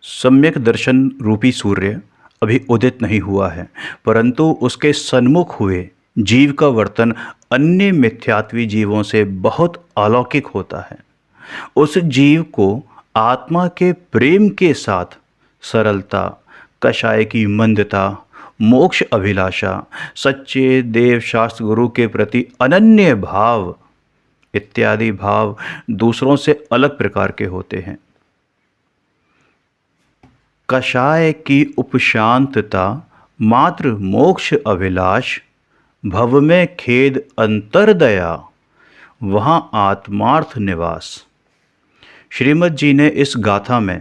सम्यक दर्शन रूपी सूर्य अभी उदित नहीं हुआ है, परंतु उसके सन्मुख हुए जीव का वर्तन अन्य मिथ्यात्वी जीवों से बहुत अलौकिक होता है। उस जीव को आत्मा के प्रेम के साथ सरलता, कषाय की मंदता, मोक्ष अभिलाषा, सच्चे देव शास्त्र गुरु के प्रति अनन्य भाव इत्यादि भाव दूसरों से अलग प्रकार के होते हैं। कषाय की उपशांतता, मात्र मोक्ष अभिलाष, भव में खेद अंतरदया, वहाँ आत्मार्थ निवास। श्रीमद् जी ने इस गाथा में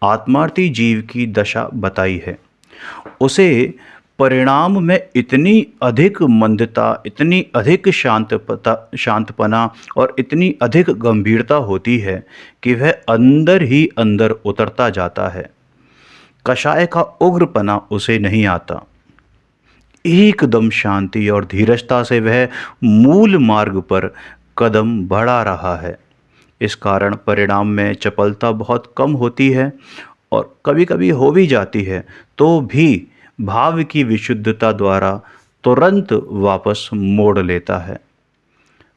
आत्मार्थी जीव की दशा बताई है। उसे परिणाम में इतनी अधिक मंदता, इतनी अधिक शांतपना और इतनी अधिक गंभीरता होती है कि वह अंदर ही अंदर उतरता जाता है। कषाय का उग्रपना उसे नहीं आता। एकदम शांति और धीरजता से वह मूल मार्ग पर कदम बढ़ा रहा है। इस कारण परिणाम में चपलता बहुत कम होती है और कभी कभी हो भी जाती है, तो भी भाव की विशुद्धता द्वारा तुरंत वापस मोड़ लेता है।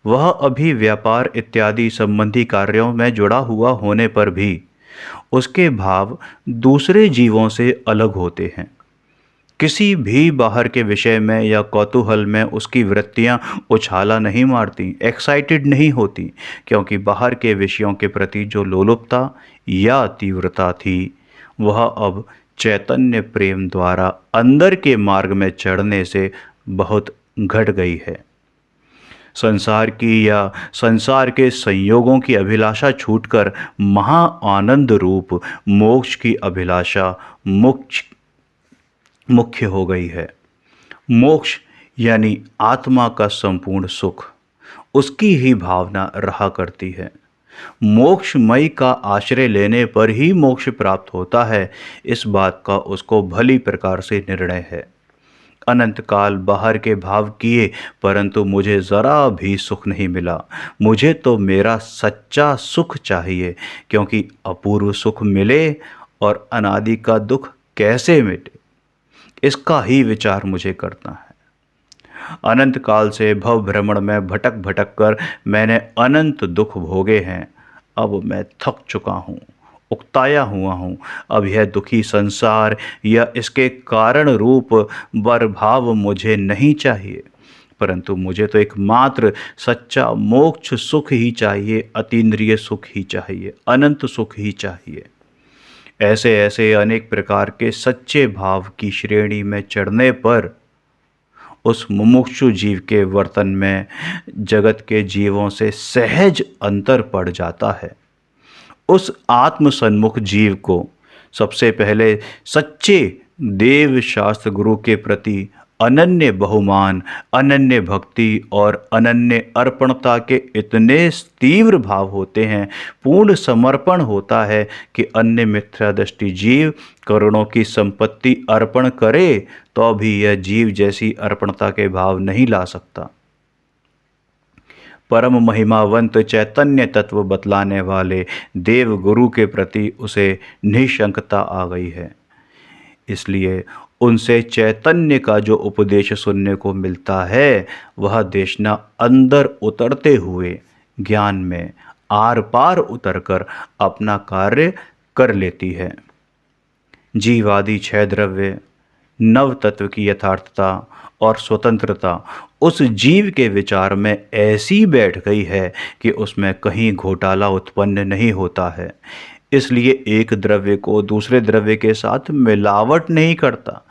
वह अभी व्यापार इत्यादि संबंधी कार्यों में जुड़ा हुआ होने पर भी उसके भाव दूसरे जीवों से अलग होते हैं। किसी भी बाहर के विषय में या कौतूहल में उसकी वृत्तियां उछाला नहीं मारती, एक्साइटेड नहीं होती, क्योंकि बाहर के विषयों के प्रति जो लोलुपता या तीव्रता थी वह अब चैतन्य प्रेम द्वारा अंदर के मार्ग में चढ़ने से बहुत घट गई है। संसार की या संसार के संयोगों की अभिलाषा छूटकर महा आनंद रूप मोक्ष की अभिलाषा मुख्य हो गई है। मोक्ष यानी आत्मा का संपूर्ण सुख, उसकी ही भावना रहा करती है। मोक्षमय का आश्रय लेने पर ही मोक्ष प्राप्त होता है, इस बात का उसको भली प्रकार से निर्णय है। अनंत काल बाहर के भाव किए, परंतु मुझे ज़रा भी सुख नहीं मिला। मुझे तो मेरा सच्चा सुख चाहिए, क्योंकि अपूर्व सुख मिले और अनादि का दुख कैसे मिटे, इसका ही विचार मुझे करना है। अनंत काल से भव भ्रमण में भटक भटक कर मैंने अनंत दुख भोगे हैं। अब मैं थक चुका हूँ, उकताया हुआ हूँ। अब यह दुखी संसार या इसके कारण रूप बरभाव मुझे नहीं चाहिए, परंतु मुझे तो एकमात्र सच्चा मोक्ष सुख ही चाहिए, अतीन्द्रिय सुख ही चाहिए, अनंत सुख ही चाहिए। ऐसे ऐसे अनेक प्रकार के सच्चे भाव की श्रेणी में चढ़ने पर उस मुमुक्षु जीव के वर्तन में जगत के जीवों से सहज अंतर पड़ जाता है। उस आत्म सन्मुख जीव को सबसे पहले सच्चे देव शास्त्र गुरु के प्रति अनन्य बहुमान, अनन्य भक्ति और अनन्य अर्पणता के इतने तीव्र भाव होते हैं, पूर्ण समर्पण होता है कि अन्य मिथ्या दृष्टि जीव करोड़ों की संपत्ति अर्पण करे तो भी यह जीव जैसी अर्पणता के भाव नहीं ला सकता। परम महिमावंत चैतन्य तत्व बतलाने वाले देव गुरु के प्रति उसे निशंकता आ गई है। इसलिए उनसे चैतन्य का जो उपदेश सुनने को मिलता है, वह देशना अंदर उतरते हुए ज्ञान में आर पार उतरकर अपना कार्य कर लेती है। जीवादि छह द्रव्य, नव तत्व की यथार्थता और स्वतंत्रता उस जीव के विचार में ऐसी बैठ गई है कि उसमें कहीं घोटाला उत्पन्न नहीं होता है। इसलिए एक द्रव्य को दूसरे द्रव्य के साथ मिलावट नहीं करता।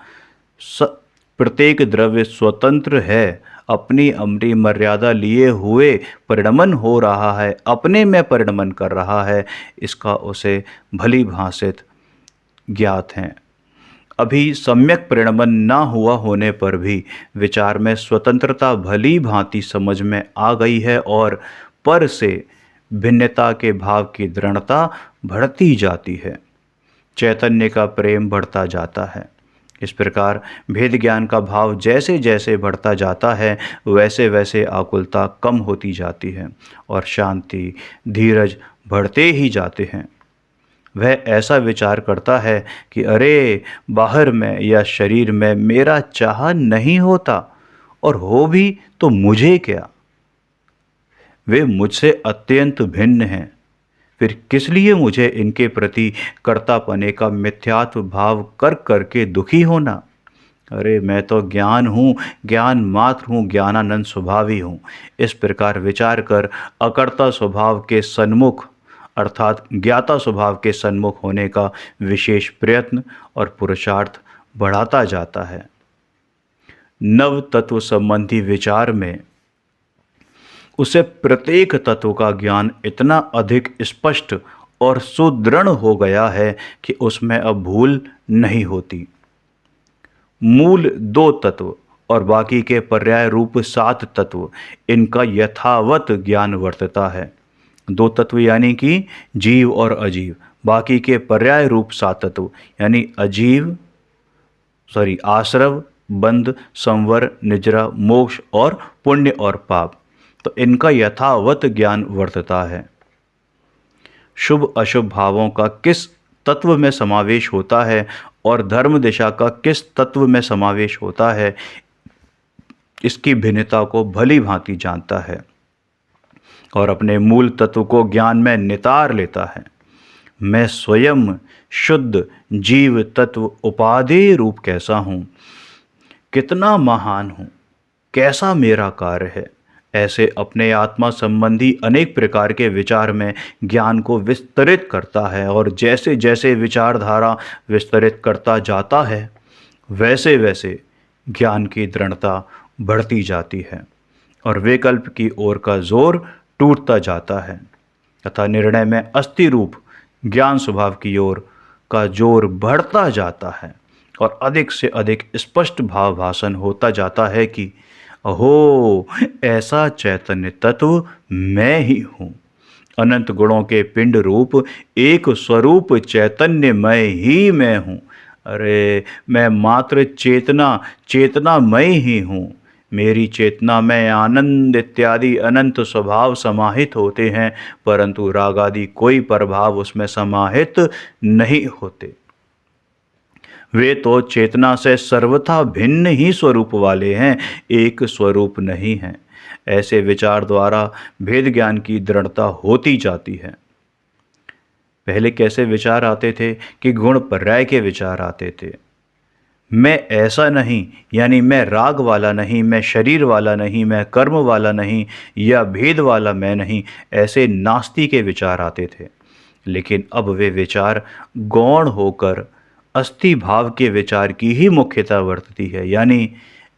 प्रत्येक द्रव्य स्वतंत्र है, अपनी अमरी मर्यादा लिए हुए परिणमन हो रहा है, अपने में परिणमन कर रहा है, इसका उसे भली भांति ज्ञात है। अभी सम्यक परिणमन ना हुआ होने पर भी विचार में स्वतंत्रता भली भांति समझ में आ गई है और पर से भिन्नता के भाव की दृढ़ता बढ़ती जाती है। चैतन्य का प्रेम बढ़ता जाता है। इस प्रकार भेद ज्ञान का भाव जैसे जैसे बढ़ता जाता है, वैसे वैसे आकुलता कम होती जाती है और शांति, धीरज बढ़ते ही जाते हैं। वह ऐसा विचार करता है कि अरे, बाहर में या शरीर में मेरा चाह नहीं होता, और हो भी तो मुझे क्या, वे मुझसे अत्यंत भिन्न हैं, फिर किस लिए मुझे इनके प्रति कर्तापने का मिथ्यात्व भाव कर करके दुखी होना। अरे, मैं तो ज्ञान हूँ, ज्ञान मात्र हूँ, ज्ञानानंद स्वभावी हूँ। इस प्रकार विचार कर अकर्ता स्वभाव के सन्मुख अर्थात ज्ञाता स्वभाव के सन्मुख होने का विशेष प्रयत्न और पुरुषार्थ बढ़ाता जाता है। नव तत्व संबंधी विचार में उसे प्रत्येक तत्व का ज्ञान इतना अधिक स्पष्ट और सुदृढ़ हो गया है कि उसमें अब भूल नहीं होती। मूल 2 तत्व और बाकी के पर्याय रूप 7 तत्व, इनका यथावत ज्ञान वर्तता है। 2 तत्व यानी कि जीव और अजीव, बाकी के पर्याय रूप 7 तत्व यानी आश्रव, बंध, संवर, निजरा, मोक्ष और पुण्य और पाप, तो इनका यथावत ज्ञान वर्तता है। शुभ अशुभ भावों का किस तत्व में समावेश होता है और धर्म दिशा का किस तत्व में समावेश होता है, इसकी भिन्नता को भली भांति जानता है और अपने मूल तत्व को ज्ञान में नितार लेता है। मैं स्वयं शुद्ध जीव तत्व उपादेय रूप कैसा हूँ, कितना महान हूँ, कैसा मेरा कार्य है, ऐसे अपने आत्मा संबंधी अनेक प्रकार के विचार में ज्ञान को विस्तरित करता है। और जैसे जैसे विचारधारा विस्तरित करता जाता है, वैसे वैसे ज्ञान की दृढ़ता बढ़ती जाती है और विकल्प की ओर का जोर टूटता जाता है तथा निर्णय में अस्थि रूप ज्ञान स्वभाव की ओर का जोर बढ़ता जाता है और अधिक से अधिक स्पष्ट भाव भाषण होता जाता है कि अहो, ऐसा चैतन्य तत्व मैं ही हूँ। अनंत गुणों के पिंड रूप एक स्वरूप चैतन्यमय ही मैं हूँ। अरे, मैं मात्र चेतनामय ही हूँ। मेरी चेतना में आनंद इत्यादि अनंत स्वभाव समाहित होते हैं, परंतु राग आदि कोई प्रभाव उसमें समाहित नहीं होते। वे तो चेतना से सर्वथा भिन्न ही स्वरूप वाले हैं, एक स्वरूप नहीं हैं। ऐसे विचार द्वारा भेद ज्ञान की दृढ़ता होती जाती है। पहले कैसे विचार आते थे कि गुण पर्याय के विचार आते थे। मैं ऐसा नहीं, यानी मैं राग वाला नहीं, मैं शरीर वाला नहीं, मैं कर्म वाला नहीं, या भेद वाला मैं नहीं, ऐसे नास्ति के विचार आते थे। लेकिन अब वे विचार गौण होकर अस्थि भाव के विचार की ही मुख्यता वर्तती है, यानी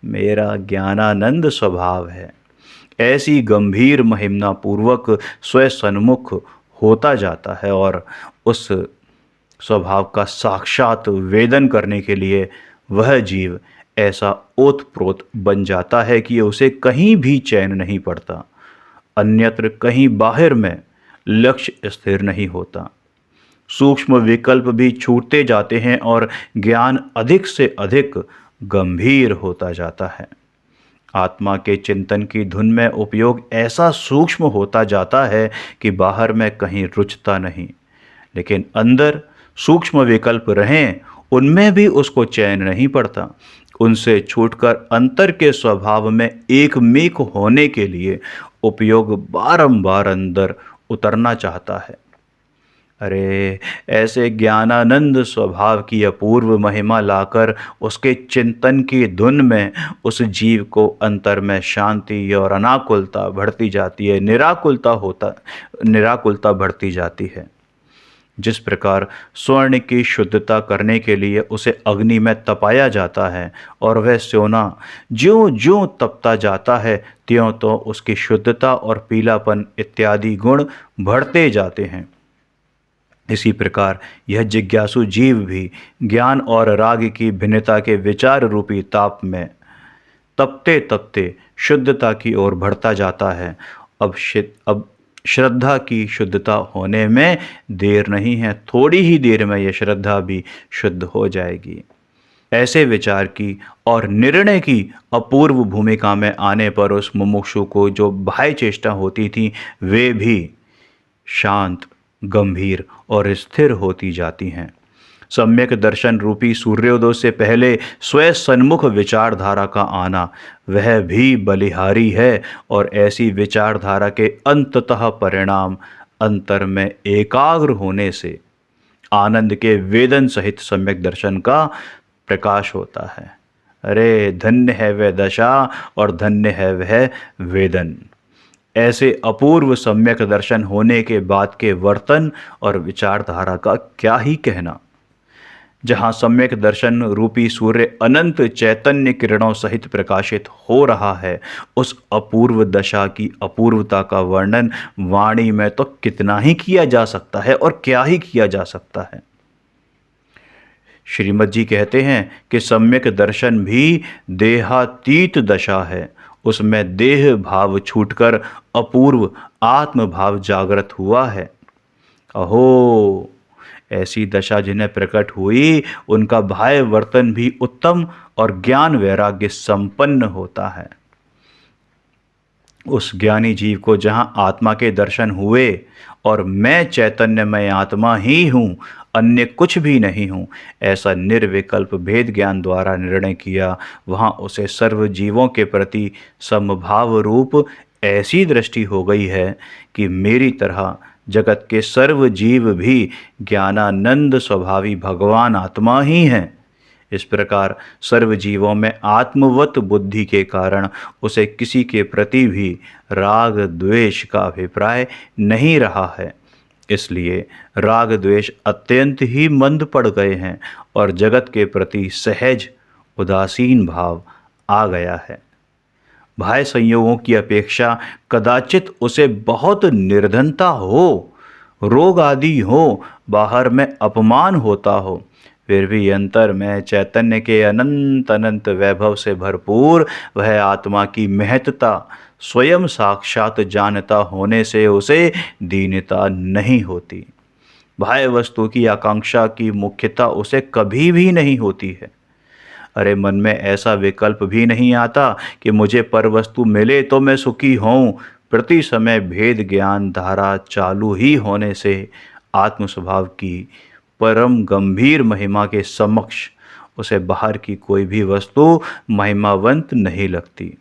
मेरा ज्ञानानंद स्वभाव है। ऐसी गंभीर महिमा पूर्वक स्वसन्मुख होता जाता है और उस स्वभाव का साक्षात वेदन करने के लिए वह जीव ऐसा ओतप्रोत बन जाता है कि उसे कहीं भी चैन नहीं पड़ता, अन्यत्र कहीं बाहर में लक्ष्य स्थिर नहीं होता। सूक्ष्म विकल्प भी छूटते जाते हैं और ज्ञान अधिक से अधिक गंभीर होता जाता है। आत्मा के चिंतन की धुन में उपयोग ऐसा सूक्ष्म होता जाता है कि बाहर में कहीं रुचता नहीं, लेकिन अंदर सूक्ष्म विकल्प रहें, उनमें भी उसको चैन नहीं पड़ता। उनसे छूटकर अंतर के स्वभाव में एकमेक होने के लिए उपयोग बारंबार अंदर उतरना चाहता है। अरे, ऐसे ज्ञानानंद स्वभाव की अपूर्व महिमा लाकर उसके चिंतन की धुन में उस जीव को अंतर में शांति और अनाकुलता बढ़ती जाती है, निराकुलता बढ़ती जाती है। जिस प्रकार स्वर्ण की शुद्धता करने के लिए उसे अग्नि में तपाया जाता है और वह सोना ज्यों ज्यों तपता जाता है, त्यों तो उसकी शुद्धता और पीलापन इत्यादि गुण बढ़ते जाते हैं। इसी प्रकार यह जिज्ञासु जीव भी ज्ञान और राग की भिन्नता के विचार रूपी ताप में तपते तपते शुद्धता की ओर बढ़ता जाता है। अब श्रद्धा की शुद्धता होने में देर नहीं है, थोड़ी ही देर में यह श्रद्धा भी शुद्ध हो जाएगी। ऐसे विचार की और निर्णय की अपूर्व भूमिका में आने पर उस मुमुक्षु को जो बाह्य चेष्टा होती थी, वे भी शांत गंभीर और स्थिर होती जाती हैं। सम्यक दर्शन रूपी सूर्योदय से पहले स्वयं सन्मुख विचारधारा का आना वह भी बलिहारी है, और ऐसी विचारधारा के अंततः परिणाम अंतर में एकाग्र होने से आनंद के वेदन सहित सम्यक दर्शन का प्रकाश होता है। अरे धन्य है वह दशा और धन्य है वह वेदन। ऐसे अपूर्व सम्यक दर्शन होने के बाद के वर्तन और विचारधारा का क्या ही कहना। जहाँ सम्यक दर्शन रूपी सूर्य अनंत चैतन्य किरणों सहित प्रकाशित हो रहा है, उस अपूर्व दशा की अपूर्वता का वर्णन वाणी में तो कितना ही किया जा सकता है, और क्या ही किया जा सकता है। श्रीमद जी कहते हैं कि सम्यक दर्शन भी देहातीत दशा है। उसमें देह भाव छूटकर अपूर्व आत्म भाव जागृत हुआ है। अहो, ऐसी दशा जिन्हें प्रकट हुई, उनका बाह्य वर्तन भी उत्तम और ज्ञान वैराग्य संपन्न होता है। उस ज्ञानी जीव को जहाँ आत्मा के दर्शन हुए और मैं चैतन्यमय आत्मा ही हूँ, अन्य कुछ भी नहीं हूँ, ऐसा निर्विकल्प भेद ज्ञान द्वारा निर्णय किया, वहाँ उसे सर्व जीवों के प्रति समभाव रूप ऐसी दृष्टि हो गई है कि मेरी तरह जगत के सर्व जीव भी ज्ञानानंद स्वभावी भगवान आत्मा ही हैं। इस प्रकार सर्व जीवों में आत्मवत बुद्धि के कारण उसे किसी के प्रति भी राग द्वेष का अभिप्राय नहीं रहा है। इसलिए राग द्वेष अत्यंत ही मंद पड़ गए हैं और जगत के प्रति सहज उदासीन भाव आ गया है। बाह्य संयोगों की अपेक्षा कदाचित उसे बहुत निर्धनता हो, रोग आदि हो, बाहर में अपमान होता हो, फिर भी अंतर में चैतन्य के अनंत अनंत वैभव से भरपूर वह आत्मा की महत्ता स्वयं साक्षात जानता होने से उसे दीनता नहीं होती। बाह्य वस्तु की आकांक्षा की मुख्यता उसे कभी भी नहीं होती है। अरे मन में ऐसा विकल्प भी नहीं आता कि मुझे पर वस्तु मिले तो मैं सुखी होऊं। प्रति समय भेद ज्ञान धारा चालू ही होने से आत्म स्वभाव की परम गंभीर महिमा के समक्ष उसे बाहर की कोई भी वस्तु महिमावंत नहीं लगती।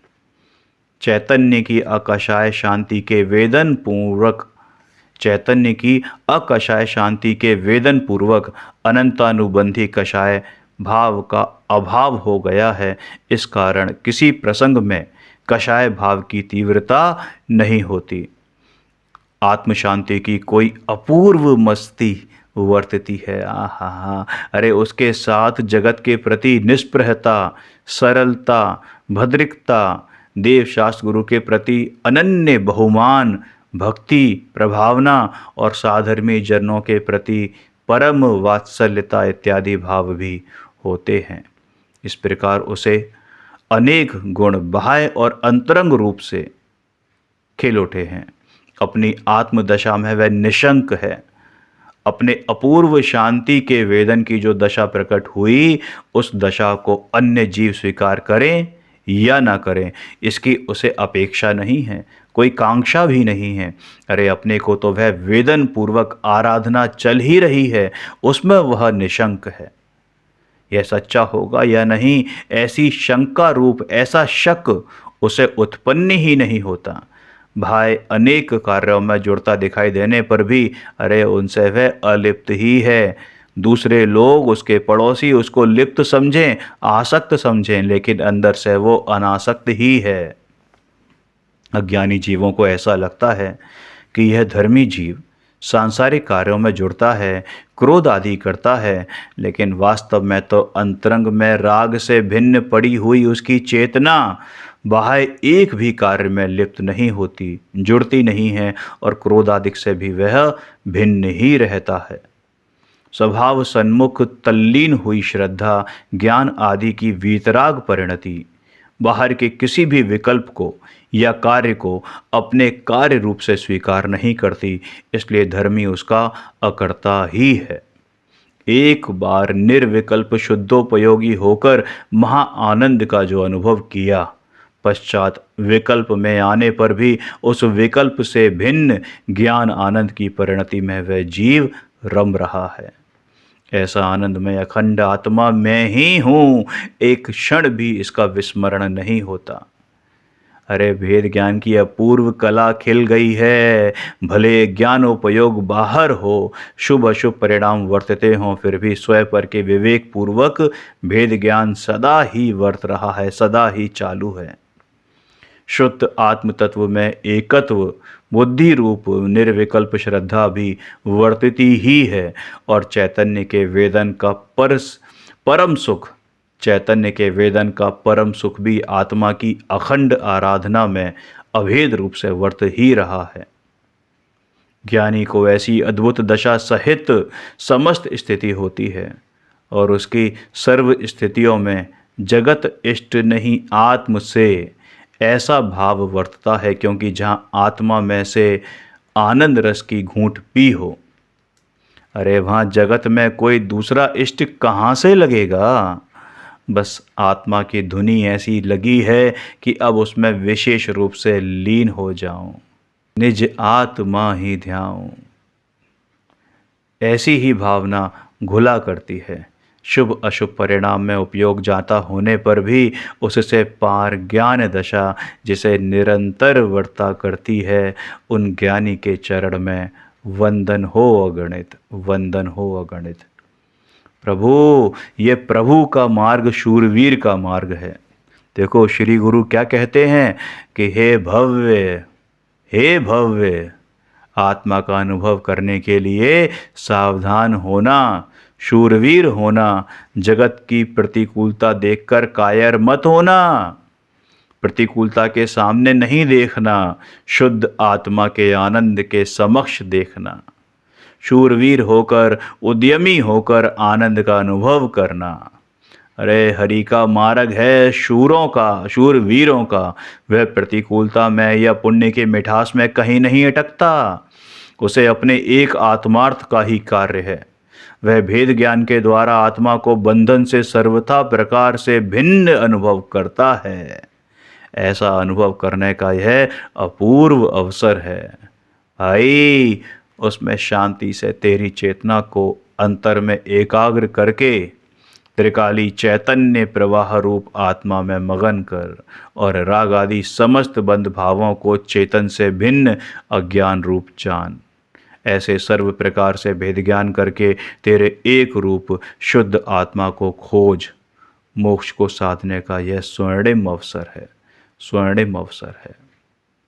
चैतन्य की अकशाय शांति के वेदन पूर्वक अनंतानुबंधी कषाय भाव का अभाव हो गया है। इस कारण किसी प्रसंग में कषाय भाव की तीव्रता नहीं होती। आत्म शांति की कोई अपूर्व मस्ती वर्तती है। आहा, अरे उसके साथ जगत के प्रति निष्प्रहता, सरलता, भद्रिकता, देव शास्त्र गुरु के प्रति अनन्य बहुमान, भक्ति, प्रभावना और साधर्मी जनों के प्रति परम वात्सल्यता इत्यादि भाव भी होते हैं। इस प्रकार उसे अनेक गुण बाह्य और अंतरंग रूप से खिल उठे हैं। अपनी आत्मदशा में वह निशंक है। अपने अपूर्व शांति के वेदन की जो दशा प्रकट हुई, उस दशा को अन्य जीव स्वीकार करें या ना करें, इसकी उसे अपेक्षा नहीं है, कोई कांक्षा भी नहीं है। अरे अपने को तो वह वेदन पूर्वक आराधना चल ही रही है, उसमें वह निशंक है। यह सच्चा होगा या नहीं, ऐसी शंका रूप ऐसा शक उसे उत्पन्न ही नहीं होता। भाई अनेक कार्यों में जुड़ता दिखाई देने पर भी अरे उनसे वह अलिप्त ही है। दूसरे लोग, उसके पड़ोसी उसको लिप्त समझें, आसक्त समझें, लेकिन अंदर से वो अनासक्त ही है। अज्ञानी जीवों को ऐसा लगता है कि यह धर्मी जीव सांसारिक कार्यों में जुड़ता है, क्रोध आदि करता है, लेकिन वास्तव में तो अंतरंग में राग से भिन्न पड़ी हुई उसकी चेतना बाह्य एक भी कार्य में लिप्त नहीं होती, जुड़ती नहीं है, और क्रोधादिक से भी वह भिन्न ही रहता है। स्वभाव सन्मुख तल्लीन हुई श्रद्धा, ज्ञान आदि की वीतराग परिणति बाहर के किसी भी विकल्प को या कार्य को अपने कार्य रूप से स्वीकार नहीं करती, इसलिए धर्मी उसका अकर्ता ही है। एक बार निर्विकल्प शुद्धोपयोगी होकर महा आनंद का जो अनुभव किया, पश्चात विकल्प में आने पर भी उस विकल्प से भिन्न ज्ञान आनंद की परिणति में वह जीव रम रहा है। ऐसा आनंद मैं अखंड आत्मा में ही हूँ, एक क्षण भी इसका विस्मरण नहीं होता। अरे भेद ज्ञान की अपूर्व कला खिल गई है। भले ज्ञानोपयोग बाहर हो, शुभ अशुभ परिणाम वर्तते हों, फिर भी स्वयं पर के विवेक पूर्वक भेद ज्ञान सदा ही वर्त रहा है, सदा ही चालू है। शुद्ध आत्म तत्व में एकत्व बुद्धि रूप निर्विकल्प श्रद्धा भी वर्तती ही है, और चैतन्य के वेदन का परम सुख, चैतन्य के वेदन का परम सुख भी आत्मा की अखंड आराधना में अभेद रूप से वर्त ही रहा है। ज्ञानी को ऐसी अद्भुत दशा सहित समस्त स्थिति होती है, और उसकी सर्व स्थितियों में जगत इष्ट नहीं आत्म से ऐसा भाव वर्तता है, क्योंकि जहाँ आत्मा में से आनंद रस की घूंट पी हो, अरे वहाँ जगत में कोई दूसरा इष्ट कहाँ से लगेगा। बस आत्मा की धुनी ऐसी लगी है कि अब उसमें विशेष रूप से लीन हो जाऊं, निज आत्मा ही ध्याऊं। ऐसी ही भावना घुला करती है। शुभ अशुभ परिणाम में उपयोग जाता होने पर भी उससे पार ज्ञान दशा जिसे निरंतर वर्ता करती है, उन ज्ञानी के चरण में वंदन हो अगणित, वंदन हो अगणित। प्रभु, ये प्रभु का मार्ग शूरवीर का मार्ग है। देखो श्री गुरु क्या कहते हैं कि हे भव्य, हे भव्य, आत्मा का अनुभव करने के लिए सावधान होना, शूरवीर होना, जगत की प्रतिकूलता देखकर कायर मत होना, प्रतिकूलता के सामने नहीं देखना, शुद्ध आत्मा के आनंद के समक्ष देखना, शूरवीर होकर, उद्यमी होकर आनंद का अनुभव करना। अरे हरि का मार्ग है शूरों का, शूरवीरों का। वह प्रतिकूलता में या पुण्य के मिठास में कहीं नहीं अटकता, उसे अपने एक आत्मार्थ का ही कार्य है। वह भेद ज्ञान के द्वारा आत्मा को बंधन से सर्वथा प्रकार से भिन्न अनुभव करता है। ऐसा अनुभव करने का यह अपूर्व अवसर है। भाई, उसमें शांति से तेरी चेतना को अंतर में एकाग्र करके त्रिकाली चैतन्य प्रवाह रूप आत्मा में मगन कर, और राग आदि समस्त बंध भावों को चेतन से भिन्न अज्ञान रूप जान। ऐसे सर्व प्रकार से भेद ज्ञान करके तेरे एक रूप शुद्ध आत्मा को खोज। मोक्ष को साधने का यह स्वर्णिम अवसर है, स्वर्णिम अवसर है।